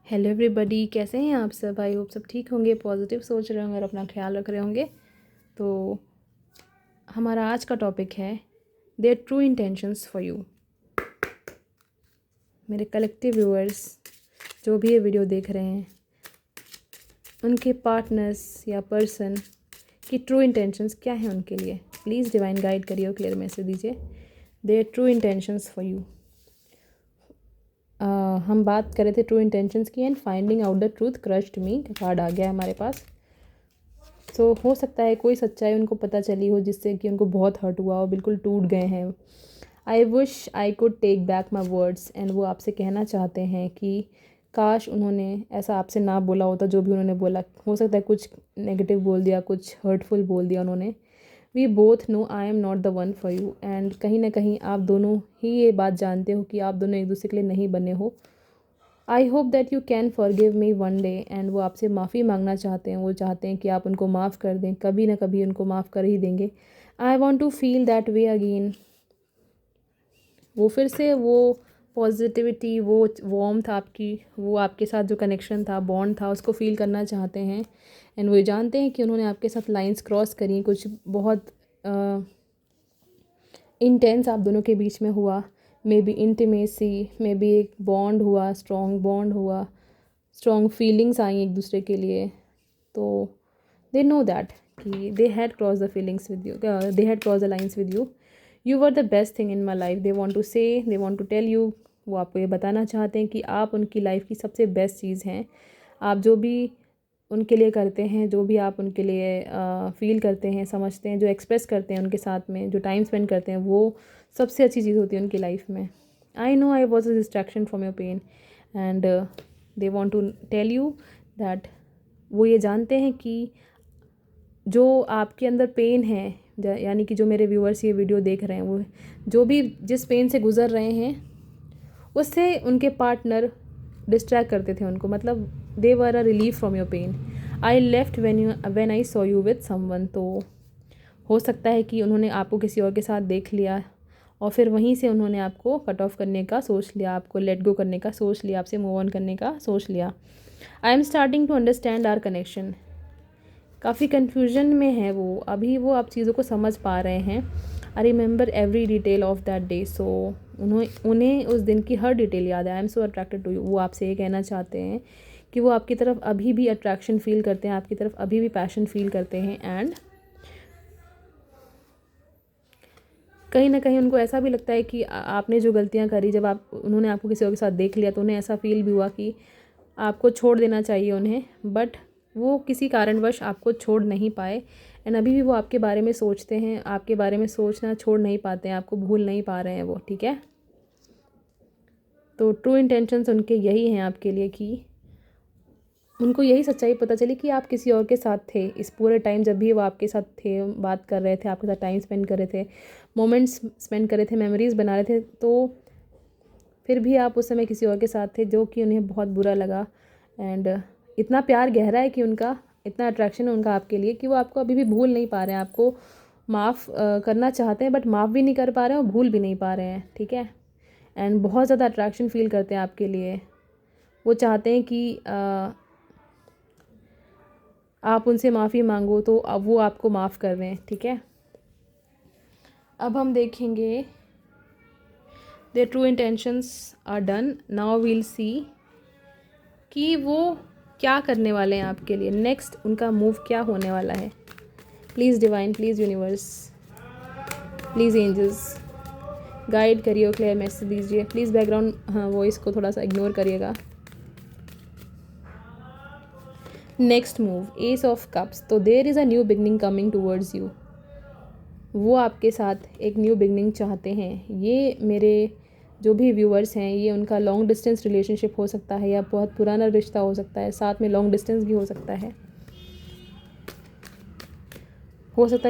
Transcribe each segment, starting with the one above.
Hello everybody, कैसे हैं आप सब। आई होप सब ठीक होंगे, पॉजिटिव सोच रहे होंगे और अपना ख्याल रख रहे होंगे। तो हमारा आज का टॉपिक है their true intentions for you. मेरे कलेक्टिव व्यूअर्स जो भी ये वीडियो देख रहे हैं, उनके पार्टनर्स या पर्सन की ट्रू इंटेंशंस क्या हैं उनके लिए, प्लीज़ डिवाइन गाइड करिए और क्लियर मैसेज दीजिए। Their true intentions for you. हम बात कर रहे थे ट्रू इंटेंशंस की and finding out the truth crushed me का कार्ड आ गया हमारे पास। तो हो सकता है कोई सच्चाई उनको पता चली हो जिससे कि उनको बहुत हर्ट हुआ हो, बिल्कुल टूट गए हैं। I wish I could take back my words, and वो आपसे कहना चाहते हैं कि काश उन्होंने ऐसा आपसे ना बोला होता जो भी उन्होंने बोला। हो सकता है कुछ नेगेटिव बोल दिया, कुछ हर्टफुल बोल दिया उन्होंने। We both know I am not the one for you, and कहीं ना कहीं आप दोनों ही ये बात जानते हो कि आप दोनों एक दूसरे के लिए नहीं बने हो। I hope that you can forgive me one day, and वो आपसे माफ़ी मांगना चाहते हैं। वो चाहते हैं कि आप उनको माफ़ कर दें, कभी ना कभी उनको माफ़ कर ही देंगे। I want to feel that way again. वो फिर से वो पॉजिटिविटी, वो वार्मथ आपकी, वो आपके साथ जो कनेक्शन था, बॉन्ड था, उसको फील करना चाहते हैं। एंड वो जानते हैं कि उन्होंने आपके साथ लाइंस क्रॉस करी, कुछ बहुत इंटेंस आप दोनों के बीच में हुआ। Maybe intimacy, maybe एक बॉन्ड हुआ, स्ट्रॉन्ग बॉन्ड हुआ, स्ट्रॉन्ग फीलिंग्स आई एक दूसरे के लिए। तो दे नो दैट कि they had cross the feelings with you, they had cross the lines with you. You were the best thing in my life, they want to say, they want to tell you. वो आपको ये बताना चाहते हैं कि आप उनकी life की सबसे बेस्ट चीज़ हैं। आप जो भी उनके लिए करते हैं, जो भी आप उनके लिए फ़ील करते हैं, समझते हैं, जो एक्सप्रेस करते हैं उनके साथ में, जो टाइम स्पेंड करते हैं, वो सबसे अच्छी चीज़ होती है उनकी लाइफ में। I know I was a distraction from your pain, and they want to tell you that वो ये जानते हैं कि जो आपके अंदर पेन है, यानी कि जो मेरे व्यूअर्स ये वीडियो देख रहे हैं, वो जो भी जिस पेन से गुज़र रहे हैं, उससे उनके पार्टनर डिस्ट्रैक्ट करते थे उनको। मतलब they were a relief from your pain. I left when I saw you with someone. तो हो सकता है कि उन्होंने आपको किसी और के साथ देख लिया और फिर वहीं से उन्होंने आपको कट ऑफ करने का सोच लिया, आपको लेट गो करने का सोच लिया, आपसे मूव ऑन करने का सोच लिया। I am starting to understand our connection. काफ़ी कन्फ्यूजन में है वो, अभी वो आप चीज़ों को समझ पा रहे हैं। I remember every detail of that day. So उन्हें उस दिन की हर डिटेल याद है। I am so attracted to you. वो आपसे ये कहना चाहते हैं कि वो आपकी तरफ अभी भी अट्रैक्शन फील करते हैं, आपकी तरफ अभी भी पैशन फील करते हैं। एंड कहीं ना कहीं उनको ऐसा भी लगता है कि आपने जो गलतियां करी, जब उन्होंने आपको किसी और के साथ देख लिया तो उन्हें ऐसा फील भी हुआ कि आपको छोड़ देना चाहिए उन्हें, बट वो किसी कारणवश आपको छोड़ नहीं पाए। एंड अभी भी वो आपके बारे में सोचते हैं, आपके बारे में सोचना छोड़ नहीं पाते हैं, आपको भूल नहीं पा रहे हैं वो, ठीक है। तो ट्रू इंटेंशंस उनके यही हैं आपके लिए कि उनको यही सच्चाई पता चली कि आप किसी और के साथ थे इस पूरे टाइम। जब भी वो आपके साथ थे, बात कर रहे थे, आपके साथ टाइम स्पेंड कर रहे थे, मोमेंट्स स्पेंड कर रहे थे, मेमोरीज़ बना रहे थे, तो फिर भी आप उस समय किसी और के साथ थे, जो कि उन्हें बहुत बुरा लगा। एंड इतना प्यार गहरा है कि उनका इतना अट्रैक्शन है उनका आपके लिए कि वो आपको अभी भी भूल नहीं पा रहे हैं। आपको माफ़ करना चाहते हैं, बट माफ़ भी नहीं कर पा रहे हैं और भूल भी नहीं पा रहे हैं, ठीक है। एंड बहुत ज़्यादा अट्रैक्शन फील करते हैं आपके लिए। वो चाहते हैं कि आप उनसे माफ़ी मांगो, तो अब वो आपको माफ़ कर रहे हैं, ठीक है। अब हम देखेंगे their true intentions are done. Now we'll see कि वो क्या करने वाले हैं आपके लिए, नेक्स्ट उनका मूव क्या होने वाला है। Please divine, please universe, please angels guide करिए और क्लियर मैसेज दीजिए। प्लीज़ बैकग्राउंड वॉइस को थोड़ा सा इग्नोर करिएगा। Next move, ace of cups. तो there is a new beginning coming towards you. वो आपके साथ एक न्यू बिगनिंग चाहते हैं। ये मेरे जो भी व्यूअर्स हैं, ये उनका लॉन्ग डिस्टेंस रिलेशनशिप हो सकता है या बहुत पुराना रिश्ता हो सकता है, साथ में लॉन्ग डिस्टेंस भी हो सकता है।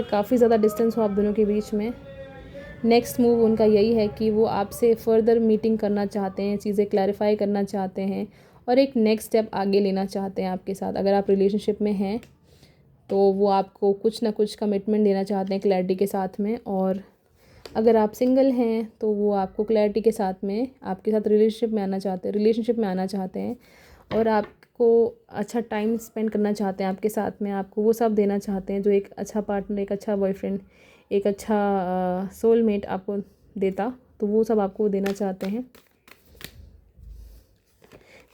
काफ़ी ज़्यादा डिस्टेंस हो आप दोनों के बीच में। नेक्स्ट मूव उनका यही है कि वो आपसे फर्दर मीटिंग करना चाहते हैं, चीज़ें क्लैरिफाई करना चाहते हैं और एक नेक्स्ट स्टेप आगे लेना चाहते हैं आपके साथ। अगर आप रिलेशनशिप में हैं तो वो आपको कुछ ना कुछ कमिटमेंट देना चाहते हैं क्लैरिटी के साथ में, और अगर आप सिंगल हैं तो वो आपको क्लैरिटी के साथ में आपके साथ रिलेशनशिप में आना चाहते हैं और आपको अच्छा टाइम स्पेंड करना चाहते हैं आपके साथ में, आपको वो सब देना चाहते हैं जो एक अच्छा पार्टनर, एक अच्छा बॉयफ्रेंड, एक अच्छा सोलमेट आपको देता, तो वो सब आपको देना चाहते हैं।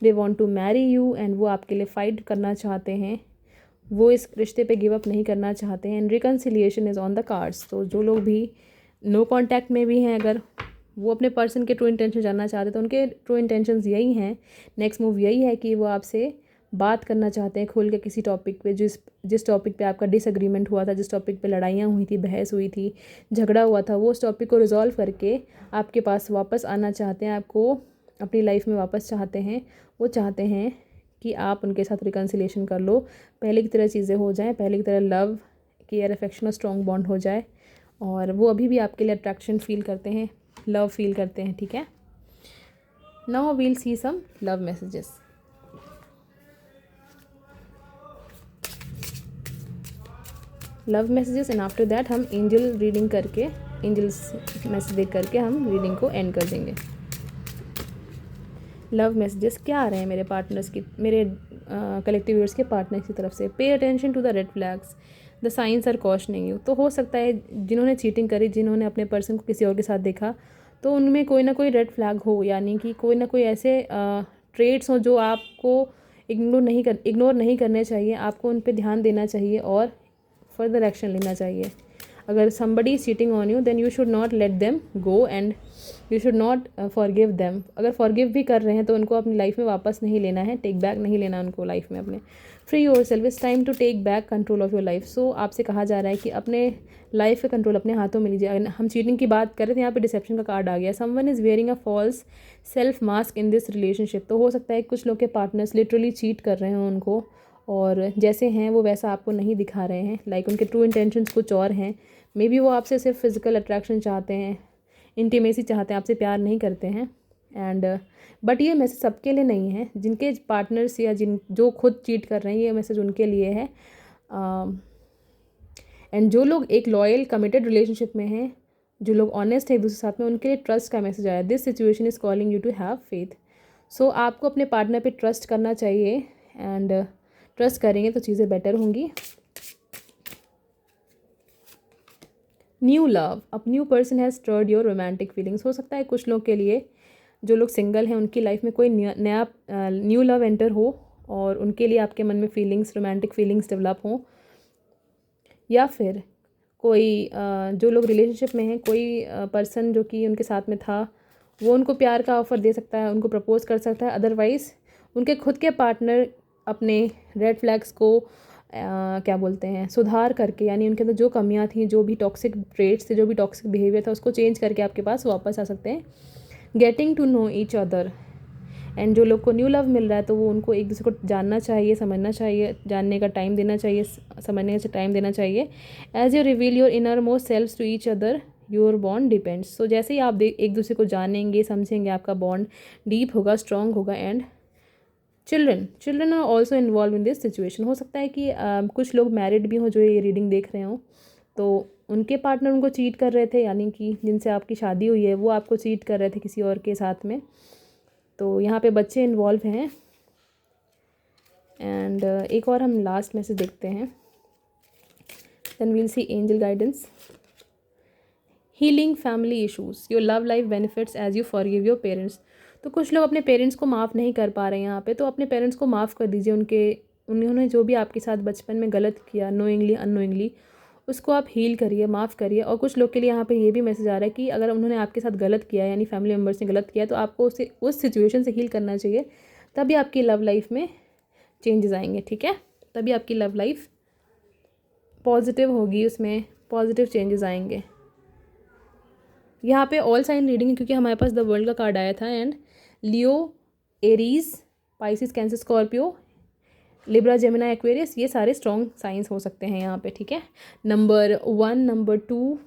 They want to marry you, and वो आपके लिए फ़ाइट करना चाहते हैं, वो इस रिश्ते पे गिव अप नहीं करना चाहते हैं। And reconciliation is on the cards. तो जो लोग भी नो कांटेक्ट में भी हैं, अगर वो अपने पर्सन के ट्रू इंटेंशन जानना चाहते हैं तो उनके ट्रू इंटेंशंस यही हैं, नेक्स्ट मूव यही है कि वो आपसे बात करना चाहते हैं खुल के किसी टॉपिक पे, जिस टॉपिक पे आपका डिसएग्रीमेंट हुआ था, जिस टॉपिक पे लड़ाइयाँ हुई थी, बहस हुई थी, झगड़ा हुआ था, वो उस टॉपिक को रिजॉल्व करके आपके पास वापस आना चाहते हैं, आपको अपनी लाइफ में वापस चाहते हैं। वो चाहते हैं कि आप उनके साथ रिकन्सिलेशन कर लो, पहले की तरह चीज़ें हो जाएं, पहले की तरह लव, केयर, अफेक्शन और स्ट्रॉन्ग बॉन्ड हो जाए, और वो अभी भी आपके लिए अट्रैक्शन फील करते हैं, लव फील करते हैं। ठीक है, now we'll see some love messages. Love messages, and after that हम एंजल रीडिंग करके, एंजल्स मैसेज देख करके हम रीडिंग को एंड कर देंगे। लव मैसेजेस क्या आ रहे हैं मेरे पार्टनर्स की, मेरे कलेक्टिव व्यूअर्स के पार्टनर्स की तरफ से? Pay attention to the red flags, the signs are cautioning you. तो हो सकता है जिन्होंने चीटिंग करी, जिन्होंने अपने पर्सन को किसी और के साथ देखा, तो उनमें कोई ना कोई रेड फ्लैग हो, यानी कि कोई ना कोई ऐसे ट्रेड्स हों जो आपको इग्नोर नहीं करने चाहिए, आपको उन पर ध्यान देना चाहिए और फर्दर एक्शन लेना चाहिए। अगर somebody is cheating on you, then you should not let them go and you should not forgive them। अगर forgive भी कर रहे हैं तो उनको अपनी लाइफ में वापस नहीं लेना है, टेक बैक नहीं लेना उनको लाइफ में अपने। Free yourself, it's time to take back control of your life. So आपसे कहा जा रहा है कि अपने लाइफ का कंट्रोल अपने हाथों में लीजिए। अगर हम चीटिंग की बात करें तो यहाँ पे डिसेप्शन का कार्ड आ गया। Someone is wearing a false self mask in this relationship. तो हो सकता है कुछ लोग के पार्टनर्स लिटरली चीट कर रहे हैं उनको, और जैसे हैं वो वैसा आपको नहीं दिखा रहे हैं, लाइक उनके ट्रू इंटेंशंस कुछ और हैं। मे बी वो आपसे सिर्फ फिजिकल अट्रैक्शन चाहते हैं, इंटीमेसी चाहते हैं, आपसे प्यार नहीं करते हैं। एंड बट ये मैसेज सबके लिए नहीं है, जिनके पार्टनर्स या जो खुद चीट कर रहे हैं, ये मैसेज उनके लिए है। एंड जो लोग एक लॉयल कमिटेड रिलेशनशिप में हैं, जो लोग ऑनेस्ट है एक दूसरे के साथ में, उनके लिए ट्रस्ट का मैसेज आया। This situation is calling you to have faith. So आपको अपने पार्टनर पे ट्रस्ट करना चाहिए, एंड ट्रस्ट करेंगे तो चीज़ें बेटर होंगी। New love, a new person has stirred your romantic feelings. हो सकता है कुछ लोग के लिए, जो लोग सिंगल हैं, उनकी लाइफ में कोई नया न्यू लव एंटर हो और उनके लिए आपके मन में फीलिंग्स, रोमांटिक फीलिंग्स डेवलप हों। या फिर कोई जो लोग रिलेशनशिप में हैं, कोई पर्सन जो कि उनके साथ में था, वो उनको प्यार का ऑफ़र दे सकता है, उनको प्रपोज कर सकता है। अदरवाइज़ उनके खुद के पार्टनर अपने रेड फ्लैग्स को क्या बोलते हैं, सुधार करके, यानी उनके अंदर जो कमियां थी, जो भी टॉक्सिक ट्रेट्स थे, जो भी टॉक्सिक बिहेवियर था, उसको चेंज करके आपके पास वापस आ सकते हैं। Getting to know each other, and जो लोग को न्यू लव मिल रहा है तो वो उनको एक दूसरे को जानना चाहिए, समझना चाहिए, जानने का टाइम देना चाहिए, समझने का टाइम देना चाहिए। As you reveal your innermost selfs to each other, your bond depends. So जैसे ही आप एक दूसरे को जानेंगे, समझेंगे, आपका बॉन्ड डीप होगा, स्ट्रॉन्ग होगा। And children are also involve in this situation. हो सकता है कि कुछ लोग मैरिड भी हों जो ये रीडिंग देख रहे हों, तो उनके पार्टनर उनको चीट कर रहे थे, यानी कि जिनसे आपकी शादी हुई है वो आपको चीट कर रहे थे किसी और के साथ में। तो यहाँ पे बच्चे इन्वॉल्व हैं। एंड एक और हम लास्ट मैसेज देखते हैं, then we'll see angel guidance. Healing family issues, your love life benefits as you forgive your parents. तो कुछ लोग अपने पेरेंट्स को माफ़ नहीं कर पा रहे हैं यहाँ पे, तो अपने पेरेंट्स को माफ़ कर दीजिए। उन्होंने जो भी आपके साथ बचपन में गलत किया, नोइंगली अननोइंगली, उसको आप हील करिए, माफ़ करिए। और कुछ लोग के लिए यहाँ पे ये भी मैसेज आ रहा है कि अगर उन्होंने आपके साथ गलत किया, यानी फैमिली मेम्बर्स ने गलत किया, तो आपको उस सिचुएशन से हील करना चाहिए, तभी आपकी लव लाइफ में चेंजेस आएंगे। ठीक है, तभी आपकी लव लाइफ पॉजिटिव होगी, उसमें पॉजिटिव चेंजेस आएंगे। यहाँ पे ऑल साइन रीडिंग है क्योंकि हमारे पास द वर्ल्ड का कार्ड आया था। And Leo, Aries, Pisces, cancer, Scorpio, Libra, Gemini, Aquarius, ये सारे स्ट्रॉन्ग साइंस हो सकते हैं यहाँ पे। ठीक है, नंबर 1, नंबर 2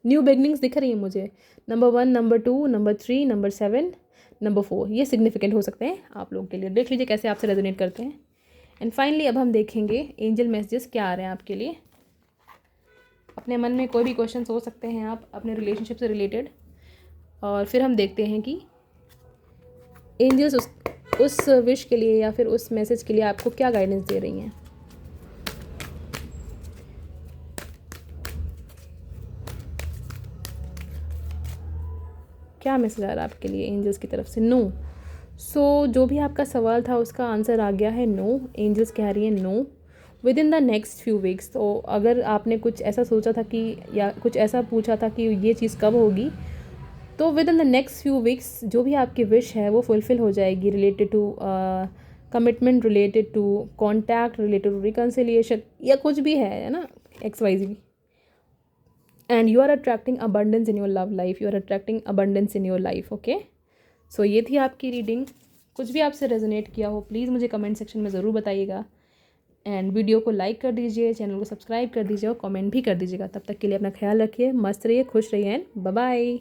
न्यू बिगनिंग्स दिख रही है मुझे। Number 1, number 2, number 3, number 7, number 4, ये सिग्निफिकेंट हो सकते हैं आप लोगों के लिए। देख लीजिए कैसे आपसे रेजोनेट करते हैं। एंड फाइनली अब हम देखेंगे एंजल मैसेजेस क्या आ रहे हैं आपके लिए। अपने मन में कोई भी क्वेश्चंस हो सकते हैं आप अपने रिलेशनशिप से रिलेटेड, और फिर हम देखते हैं कि एंजल्स उस विश के लिए या फिर उस मैसेज के लिए आपको क्या गाइडेंस दे रही हैं? क्या मैसेज आ रहा है आपके लिए एंजल्स की तरफ से? नो। सो जो भी आपका सवाल था उसका आंसर आ गया है नो। एंजल्स कह रही है know with in the next few weeks. तो अगर आपने कुछ ऐसा सोचा था कि या कुछ ऐसा पूछा था कि ये चीज़ कब होगी, तो within the next few weeks जो भी आपकी विश है वो फुलफ़िल हो जाएगी, related to commitment, related to contact, related to reconciliation, या कुछ भी है ना, XYZ। And you are attracting abundance in your love life, you are attracting abundance in your life. Okay, so ये थी आपकी रीडिंग। कुछ भी आपसे रेजोनेट किया हो प्लीज़ मुझे कमेंट सेक्शन में ज़रूर बताइएगा। एंड वीडियो को लाइक कर दीजिए, चैनल को सब्सक्राइब कर दीजिए और कमेंट भी कर दीजिएगा। तब तक के लिए अपना ख्याल रखिए, मस्त रहिए, खुश रहिए एंड बाय बाय।